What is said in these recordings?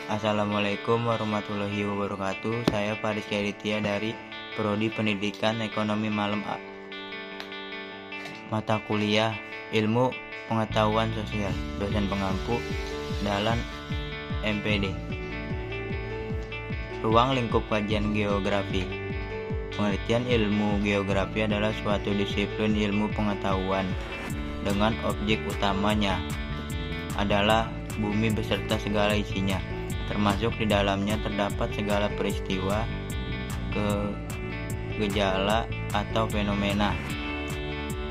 Assalamualaikum warahmatullahi wabarakatuh. Saya Faris Aditya dari Prodi Pendidikan Ekonomi Malam A. Mata kuliah Ilmu Pengetahuan Sosial. Dosen pengampu Dahlan MPD. Ruang lingkup kajian geografi. Pengertian ilmu geografi adalah suatu disiplin ilmu pengetahuan dengan objek utamanya adalah bumi beserta segala isinya, termasuk di dalamnya terdapat segala peristiwa, gejala atau fenomena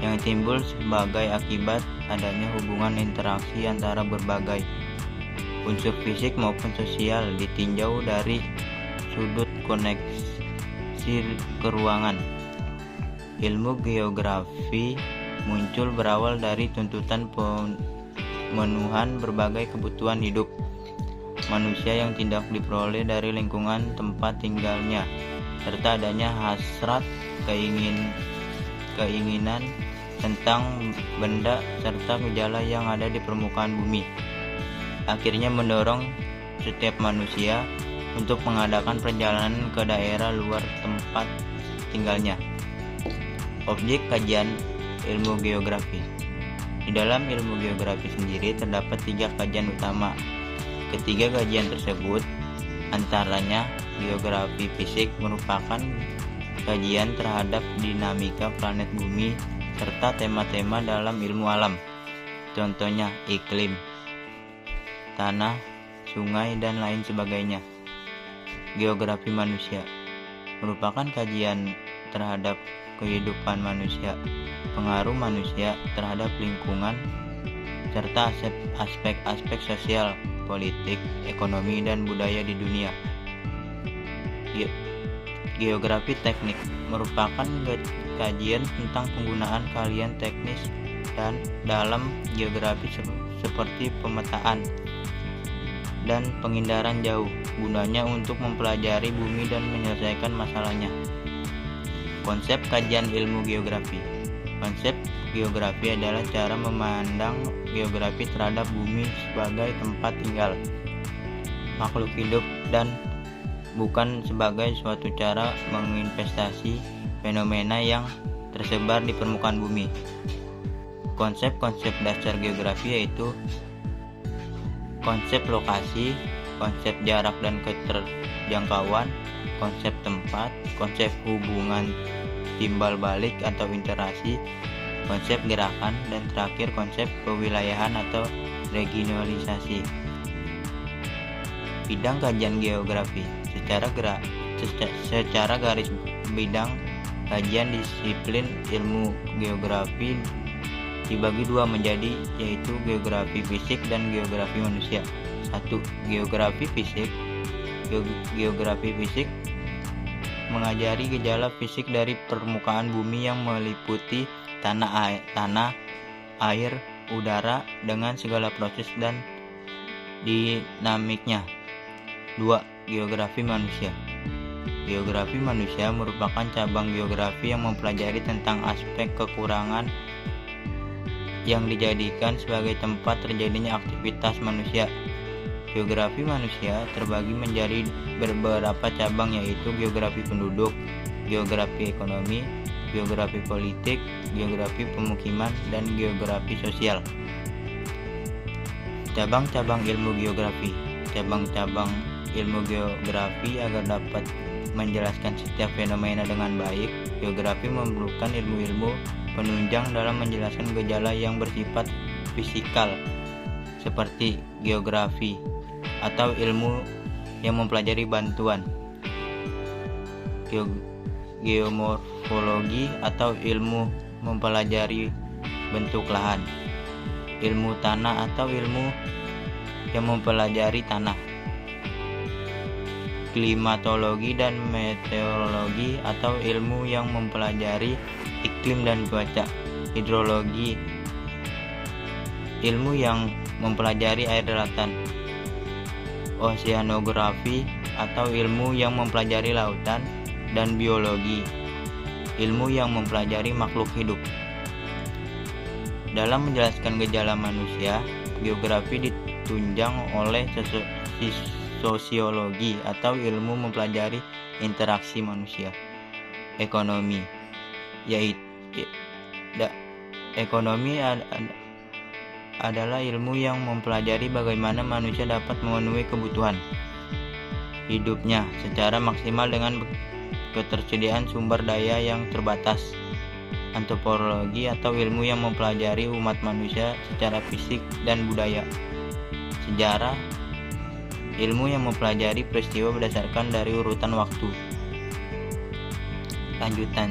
yang timbul sebagai akibat adanya hubungan interaksi antara berbagai unsur fisik maupun sosial ditinjau dari sudut koneksi keruangan. Ilmu geografi muncul berawal dari tuntutan pemenuhan berbagai kebutuhan hidup manusia yang tidak diperoleh dari lingkungan tempat tinggalnya, serta adanya hasrat keinginan tentang benda serta gejala yang ada di permukaan bumi, akhirnya mendorong setiap manusia untuk mengadakan perjalanan ke daerah luar tempat tinggalnya. Objek kajian ilmu geografi. Di dalam ilmu geografi sendiri terdapat 3 kajian utama. Ketiga kajian tersebut antaranya geografi fisik merupakan kajian terhadap dinamika planet bumi serta tema-tema dalam ilmu alam. Contohnya iklim, tanah, sungai, dan lain sebagainya. Geografi manusia merupakan kajian terhadap kehidupan manusia, pengaruh manusia terhadap lingkungan, serta aspek-aspek sosial, politik, ekonomi, dan budaya di dunia. Geografi teknik merupakan kajian tentang penggunaan keahlian teknis dan dalam geografi seperti pemetaan dan pengindaran jauh, gunanya untuk mempelajari bumi dan menyelesaikan masalahnya. Konsep kajian ilmu geografi. Konsep geografi adalah cara memandang geografi terhadap bumi sebagai tempat tinggal makhluk hidup dan bukan sebagai suatu cara menginvestasi fenomena yang tersebar di permukaan bumi. Konsep-konsep dasar geografi yaitu konsep lokasi, konsep jarak dan keterjangkauan, konsep tempat, konsep hubungan timbal balik atau interaksi, konsep gerakan, dan terakhir konsep kewilayahan atau regionalisasi. Bidang kajian geografi. Secara garis bidang kajian disiplin ilmu geografi dibagi 2 menjadi, yaitu geografi fisik dan geografi manusia. 1. Geografi fisik. Geografi fisik mengajari gejala fisik dari permukaan bumi yang meliputi tanah, air, udara dengan segala proses dan dinamiknya. 2. Geografi manusia. Geografi manusia merupakan cabang geografi yang mempelajari tentang aspek kekurangan yang dijadikan sebagai tempat terjadinya aktivitas manusia. Geografi manusia terbagi menjadi beberapa cabang, yaitu geografi penduduk, geografi ekonomi, geografi politik, geografi pemukiman, dan geografi sosial. Cabang-cabang ilmu geografi. Cabang-cabang ilmu geografi agar dapat menjelaskan setiap fenomena dengan baik, geografi memerlukan ilmu-ilmu penunjang dalam menjelaskan gejala yang bersifat fisikal, seperti geografi atau ilmu yang mempelajari bantuan, geomorfologi atau ilmu mempelajari bentuk lahan, ilmu tanah atau ilmu yang mempelajari tanah, klimatologi dan meteorologi atau ilmu yang mempelajari iklim dan cuaca, hidrologi, ilmu yang mempelajari air daratan, oseanografi atau ilmu yang mempelajari lautan, dan biologi, ilmu yang mempelajari makhluk hidup. Dalam menjelaskan gejala manusia, geografi ditunjang oleh sosiologi atau ilmu mempelajari interaksi manusia. Ekonomi, yaitu ekonomi adalah ilmu yang mempelajari bagaimana manusia dapat memenuhi kebutuhan hidupnya secara maksimal dengan ketersediaan sumber daya yang terbatas. Antropologi atau ilmu yang mempelajari umat manusia secara fisik dan budaya. Sejarah, ilmu yang mempelajari peristiwa berdasarkan dari urutan waktu. Lanjutan,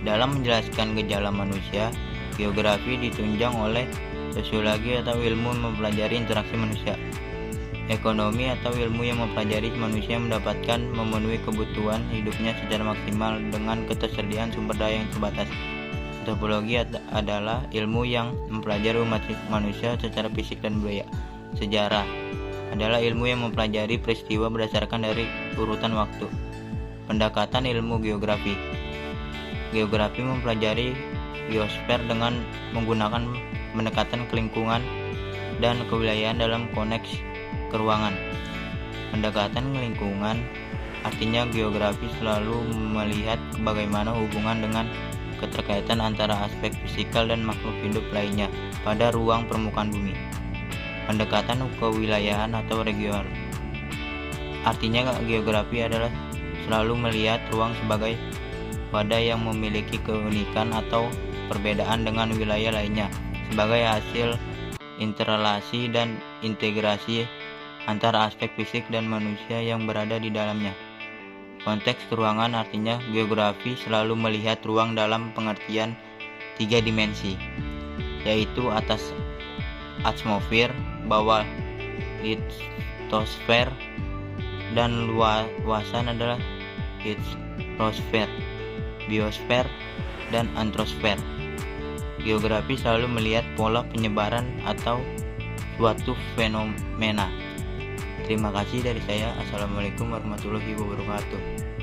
dalam menjelaskan gejala manusia, geografi ditunjang oleh sosiologi atau ilmu mempelajari interaksi manusia. Ekonomi atau ilmu yang mempelajari manusia mendapatkan memenuhi kebutuhan hidupnya secara maksimal dengan ketersediaan sumber daya yang terbatas. Antropologi adalah ilmu yang mempelajari umat manusia secara fisik dan budaya. Sejarah adalah ilmu yang mempelajari peristiwa berdasarkan dari urutan waktu. Pendekatan ilmu geografi. Geografi mempelajari geosfer dengan menggunakan pendekatan kelingkungan dan kewilayahan dalam konteks keruangan. Pendekatan lingkungan artinya geografi selalu melihat bagaimana hubungan dengan keterkaitan antara aspek fisikal dan makhluk hidup lainnya pada ruang permukaan bumi. Pendekatan kewilayahan atau regional artinya geografi adalah selalu melihat ruang sebagai wadah yang memiliki keunikan atau perbedaan dengan wilayah lainnya sebagai hasil interrelasi dan integrasi antara aspek fisik dan manusia yang berada di dalamnya. Konteks keruangan artinya geografi selalu melihat ruang dalam pengertian 3 dimensi, yaitu atas atmosfer, bawah litosfer, dan luasan adalah hidrosfer, biosfer, dan antrosfer. Geografi selalu melihat pola penyebaran atau suatu fenomena. Terima kasih dari saya. Assalamualaikum warahmatullahi wabarakatuh.